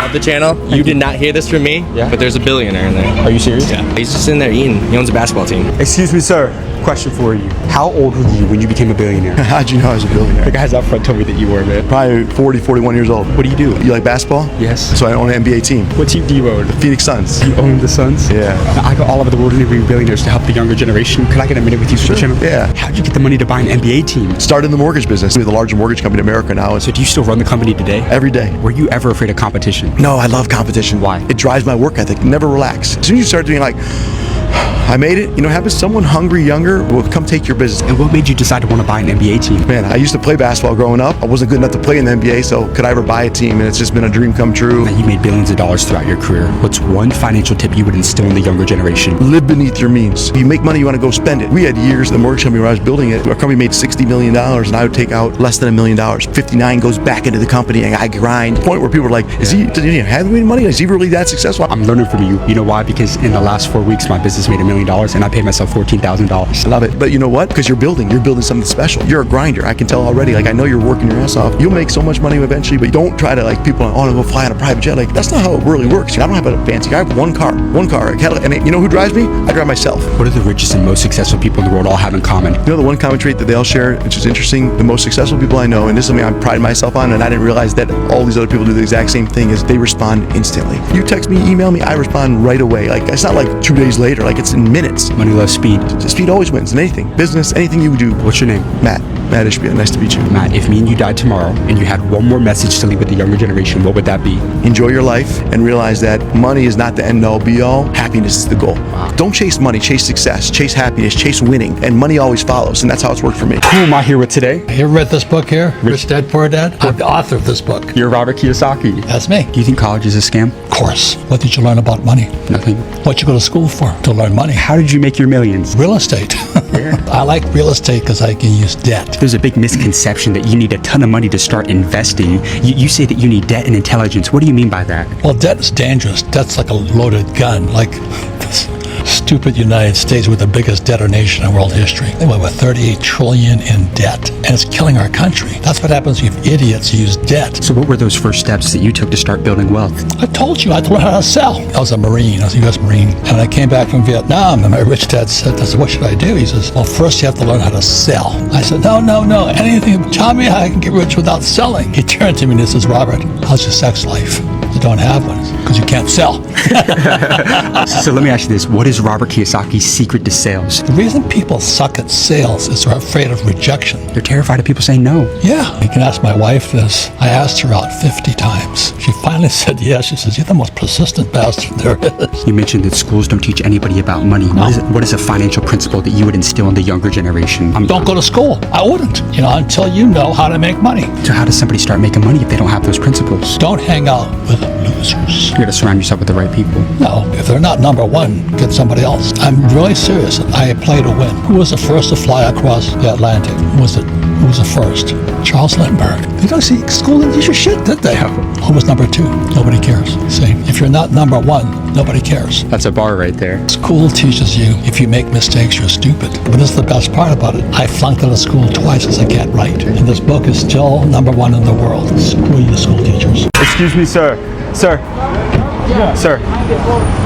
love the channel. You did not hear this from me, but there's a billionaire in there. Are you serious? Yeah. He's just in there eating. He owns a basketball team. Excuse me, sir. Question for you. How old were you when you became a billionaire? How'd you know I was a billionaire? The guys up front told me that you were, man. Probably 40, 41 years old. What do you do? You like basketball? Yes. So I own an NBA team. What team do you own? The Phoenix Suns. You own the Suns? Yeah. I go all over the world interviewing billionaires to help the younger generation. Could I get a minute with you for the channel? Yeah. How'd you get the money to buy an NBA team? Started in the mortgage business. We're the largest mortgage company in America now. So do you still run the company today? Every day. Were you ever afraid of competition? No, I love competition. Why? It drives my work ethic. Never relax. As soon as you start doing like, I made it, you know what happens? Someone hungry, younger will come take your business. And what made you decide to want to buy an NBA team? Man, I used to play basketball growing up. I wasn't good enough to play in the NBA, so could I ever buy a team? And it's just been a dream come true. Now, you made billions of dollars throughout your career. What's one financial tip you would instill in the younger generation? Live beneath your means. If you make money, you want to go spend it. We had years, the mortgage company where I was building it, our company made $60 million and I would take out less than $1 million. 59 goes back into the company and I grind. The point where people are like, does he have any money? Is he really that successful? I'm learning from you. You know why? Because in the last 4 weeks, my business made $1 million and I paid myself $14,000. I love it. But you know what? Because you're building something special. You're a grinder. I can tell already. Like, I know you're working your ass off. You'll make so much money eventually, but don't try to like people, oh, I'm gonna go fly on a private jet. Like, that's not how it really works. I don't have a fancy car. I have one car, a Cadillac. And you know who drives me? I drive myself. What do the richest and most successful people in the world all have in common? You know the one common trait that they all share, which is interesting, the most successful people I know, and this is something I pride myself on, and I didn't realize that all these other people do the exact same thing, is they respond instantly. You text me, email me, I respond right away. Like, it's not like 2 days later, like it's in minutes. Money loves speed. Speed always wins in anything. Business, anything you do. What's your name? Matt Ishbia. Nice to meet you. Matt, if me and you died tomorrow and you had one more message to leave with the younger generation, what would that be? Enjoy your life and realize that money is not the end all be all. Happiness is the goal. Wow. Don't chase money, chase success, chase happiness, chase winning, and money always follows, and that's how it's worked for me. Who am I here with today? You ever read this book here, Rich Dad Poor Dad? I'm the author of this book. You're Robert Kiyosaki. That's me. Do you think college is a scam? Of course. What did you learn about money? Nothing. What you go to school for? To learn money. How did you make your millions? Real estate. I like real estate because I can use debt. There's a big misconception that you need a ton of money to start investing. You say that you need debt and intelligence. What do you mean by that? Well, debt is dangerous. Debt's like a loaded gun. Like this stupid United States with the biggest debtor nation in world history. They went with $38 trillion in debt, and it's killing our country. That's what happens if idiots use debt. So what were those first steps that you took to start building wealth? I told you I had to learn how to sell. I was a Marine. I was a U.S. Marine. And I came back from Vietnam, and my rich dad said, what should I do? He says, well, first you have to learn how to sell. I said, no. Anything. Tell me how I can get rich without selling. He turned to me and he says, Robert, how's your sex life? You don't have one because you can't sell. So let me ask you this. What is Robert Kiyosaki's secret to sales? The reason people suck at sales is they're afraid of rejection. They're terrified of people saying no. Yeah. You can ask my wife this. I asked her out 50 times. She finally said yes. She says, you're the most persistent bastard there is. You mentioned that schools don't teach anybody about money. No. What is a financial principle that you would instill in the younger generation? Don't go to school. I wouldn't, until you know how to make money. So how does somebody start making money if they don't have those principles? Don't hang out with losers. You gotta surround yourself with the right people. No, if they're not number one, get somebody else. I'm really serious. I play to win. Who was the first to fly across the Atlantic? Who was the first? Charles Lindbergh. They don't see school didn't teach you shit, did they? Who was number two? Nobody cares. See, if you're not number one, nobody cares. That's a bar right there. School teaches you if you make mistakes, you're stupid. But this is the best part about it. I flunked out of school twice as I can't write. And this book is still number one in the world. Screw you, school teachers. Excuse me, sir. Sir. Yeah. Sir,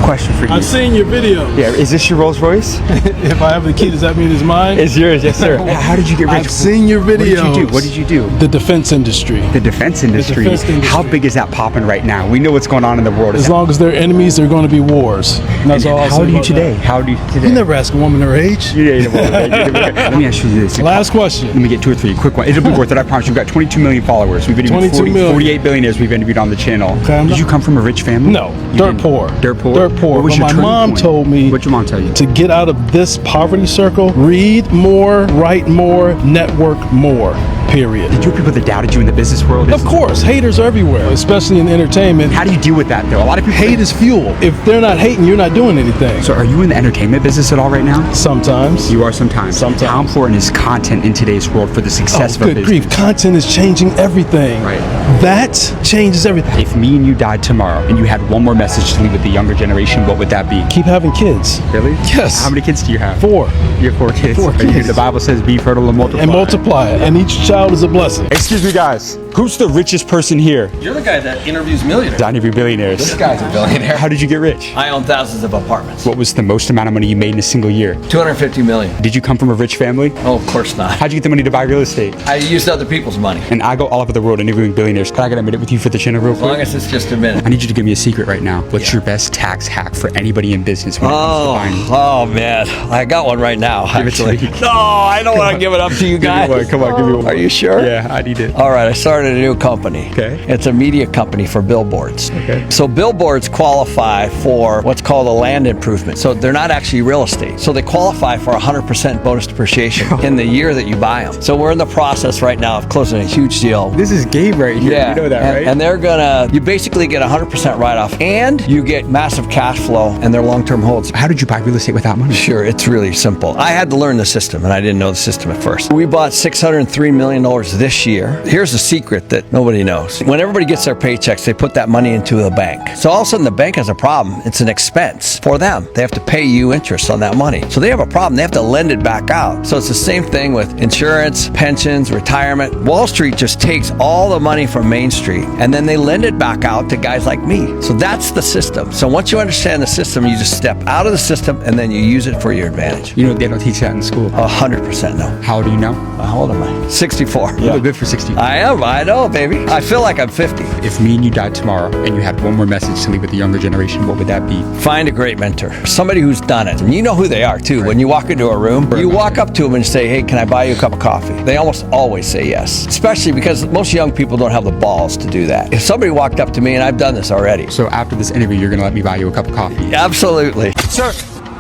question for you. I've seen your video. Yeah, is this your Rolls Royce? If I have the key, does that mean it's mine? It's yours, yes, sir. How did you get rich? I've seen your videos. What did you do? The defense industry. The defense industry. How big is that popping right now? We know what's going on in the world. As long as they're enemies, there are going to be wars. And that's all I'll say How old are you about today? that. How old are you today? You never ask a woman her age. Yeah. Let me ask you this. Last question. Let me get 2 or 3 quick ones. It'll be worth it. I promise you. We've got 22 million followers. We've interviewed 48 billionaires. We've interviewed on the channel. Okay, Did you come from a rich family? No, dirt poor. Dirt poor. Dirt poor. What was But your my turning mom point? told me. What'd your mom tell you? To get out of this poverty circle, read more, write more, network more. Period. Did you have people that doubted you in the business world? Of course, haters are everywhere, especially in entertainment. How do you deal with that though? A lot of people Hate is fuel. If they're not hating, you're not doing anything. So are you in the entertainment business at all right now? Sometimes. You are sometimes. Sometimes. How important is content in today's world for the success of a good business? grief. Content is changing everything. Right. That changes everything. If me and you died tomorrow and you had one more message to leave with the younger generation, what would that be? Keep having kids. Really? Yes. How many kids do you have? 4. You have 4 kids. 4 kids. The Bible says be fertile and multiply. And multiply. And each child is a blessing. Excuse me, guys. Who's the richest person here? You're the guy that interviews millionaires. I interview billionaires. This guy's a billionaire. How did you get rich? I own thousands of apartments. What was the most amount of money you made in a single year? 250 million. Did you come from a rich family? Oh, of course not. How'd you get the money to buy real estate? I used other people's money. And I go all over the world interviewing billionaires. Can I get a minute with you for the channel real As long quick? as it's just a minute. I need you to give me a secret right now. What's your best tax hack for anybody in business when it comes to buying? Oh man, I got one right now. Give it to Actually, me. no, I don't want to give it up to you guys. Give me one. Come on, give me one. Are you sure? Yeah, I need it. All right, I started a new company. Okay. It's a media company for billboards. Okay. So billboards qualify for what's called a land improvement. So they're not actually real estate. So they qualify for 100% bonus depreciation in the year that you buy them. So we're in the process right now of closing a huge deal. This is game right here. Yeah, You know that, right? And they're you basically get 100% write-off, and you get massive cash flow, and they're long-term holds. How did you buy real estate without money? Sure, it's really simple. I had to learn the system, and I didn't know the system at first. We bought $603 million this year. Here's a secret that nobody knows. When everybody gets their paychecks, they put that money into the bank. So all of a sudden, the bank has a problem. It's an expense for them. They have to pay you interest on that money. So they have a problem. They have to lend it back out. So it's the same thing with insurance, pensions, retirement. Wall Street just takes all the money from Main Street, and then they lend it back out to guys like me. So that's the system. So once you understand the system, you just step out of the system, and then you use it for your advantage. You know they don't teach that in school. 100% no. How old do you know? How old am I? 64. You look good for 60. I am. I know, baby. I feel like I'm 50. If me and you died tomorrow and you had one more message to leave with the younger generation, what would that be? Find a great mentor, somebody who's done it. And you know who they are too. When you walk into a room, you walk up to them and say, hey, can I buy you a cup of coffee? They almost always say yes, especially because most young people don't have the balls to do that. If somebody walked up to me, and I've done this already. So after this interview, you're going to let me buy you a cup of coffee? Absolutely. Sir,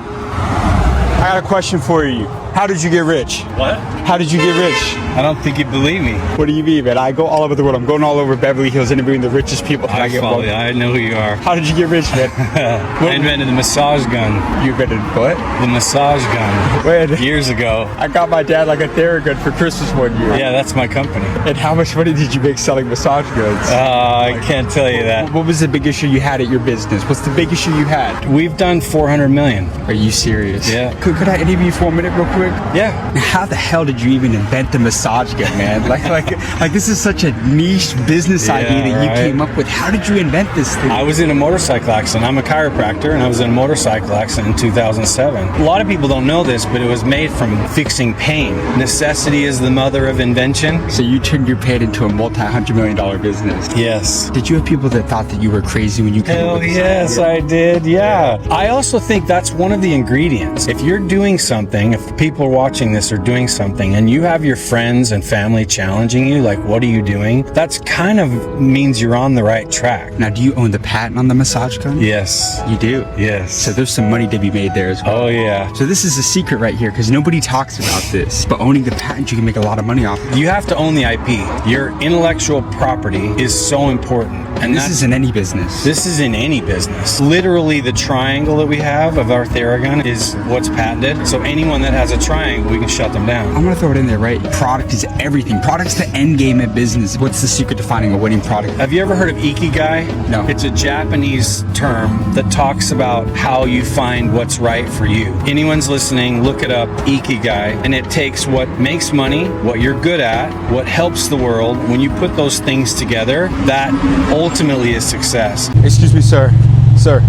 I got a question for you. How did you get rich? What? How did you get rich? I don't think you believe me. What do you mean, man? I go all over the world. I'm going all over Beverly Hills interviewing the richest people. I follow you. I know who you are. How did you get rich, man? I invented the massage gun. You invented what? The massage gun. When? Years ago. I got my dad like a Theragun for Christmas one year. Yeah, that's my company. And how much money did you make selling massage guns? I can't tell you that. What was the big issue you had at your business? What's the big issue you had? We've done 400 million. Are you serious? Yeah. Could I interview you for a minute real quick? Yeah. How the hell did you even invent the massage gun, man? Like this is such a niche business idea that you came up with. How did you invent this thing? I was in a motorcycle accident. I'm a chiropractor, and I was in a motorcycle accident in 2007. A lot of people don't know this, but it was made from fixing pain. Necessity is the mother of invention. So you turned your pain into a multi-$100 million business. Yes. Did you have people that thought that you were crazy when you came up Hell with this yes, idea? I did. Yeah. I also think that's one of the ingredients. If you're doing something, if people are watching this are doing something, and you have your friends and family challenging you, like, what are you doing? That's kind of means you're on the right track. Now, do you own the patent on the massage gun? Yes. You do? Yes. So there's some money to be made there as well. Oh, yeah. So this is a secret right here because nobody talks about this. But owning the patent, you can make a lot of money off of it. You have to own the IP. Your intellectual property is so important. And This is in any business. This is in any business. Literally, the triangle that we have of our Theragun is what's patented. So anyone that has a triangle, we can shut them down. I'm gonna throw it in there, right? Product is everything. Product's the end game at business. What's the secret to finding a winning product? Have you ever heard of Ikigai? No. It's a Japanese term that talks about how you find what's right for you. Anyone's listening, look it up, Ikigai. And it takes what makes money, what you're good at, what helps the world. When you put those things together, that ultimately is success. Excuse me, sir. Sir,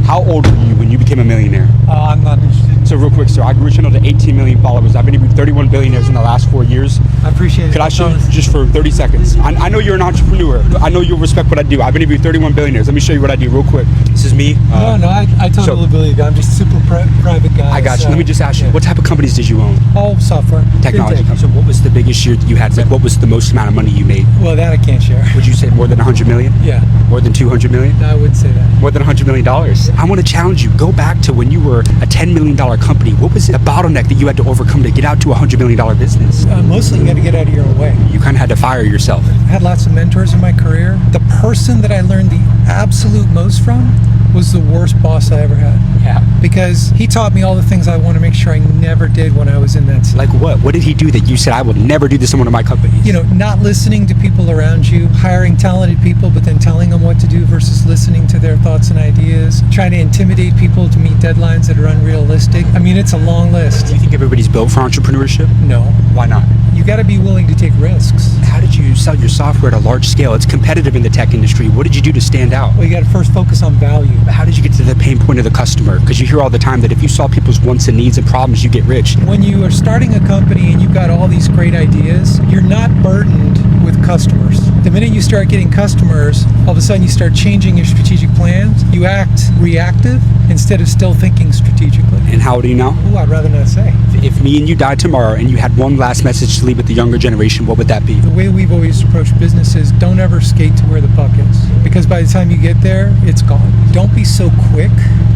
how old were you when you became a millionaire? I'm not interested. So real quick, sir, I grew channel to 18 million followers. I've interviewed 31 billionaires in the last 4 years. I appreciate it. Could I show you just for 30 seconds? I know you're an entrepreneur. I know you'll respect what I do. I've interviewed 31 billionaires. Let me show you what I do real quick. This is me. No, I totally believe you. I'm just super private guy. I got you. so, Let me just ask you, yeah. what type of companies did you own? All software. Technology. Fintech. So what was the biggest year that you had? Like, what was the most amount of money you made? Well, that I can't share. Would you say more than 100 million? Yeah. More than 200 million? No, I wouldn't say that. More than $100 million. I want to challenge you. Go back to when you were a $10 million company. What was the bottleneck that you had to overcome to get out to a $100 million business? Mostly you got to get out of your own way. You kind of had to fire yourself. I had lots of mentors in my career. The person that I learned the absolute most from was the worst boss I ever had. Yeah. Because he taught me all the things I want to make sure I never did when I was in that Like what? What did he do that you said, I will never do this in one of my companies? not listening to people around you, hiring talented people, but then telling them what to do versus listening to their thoughts and ideas, trying to intimidate people to meet deadlines that are unrealistic. I mean, it's a long list. Do you think everybody's built for entrepreneurship? No. Why not? You got to be willing to take risks. How did you sell your software at a large scale? It's competitive in the tech industry. What did you do to stand out? Well, you got to first focus on value. How did you get to the pain point of the customer? Because you hear all the time that if you solve people's wants and needs and problems, you get rich. When you are starting a company and you've got all these great ideas, you're not burdened with customers. The minute you start getting customers, all of a sudden you start changing your strategic plans. You act reactive instead of still thinking strategically. And how do you know? Ooh, I'd rather not say. If me and you died tomorrow and you had one last message to leave with the younger generation, what would that be? The way we've always approached business is don't ever skate to where the puck is. Because by the time you get there, it's gone. Don't be so quick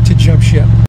to jump ship.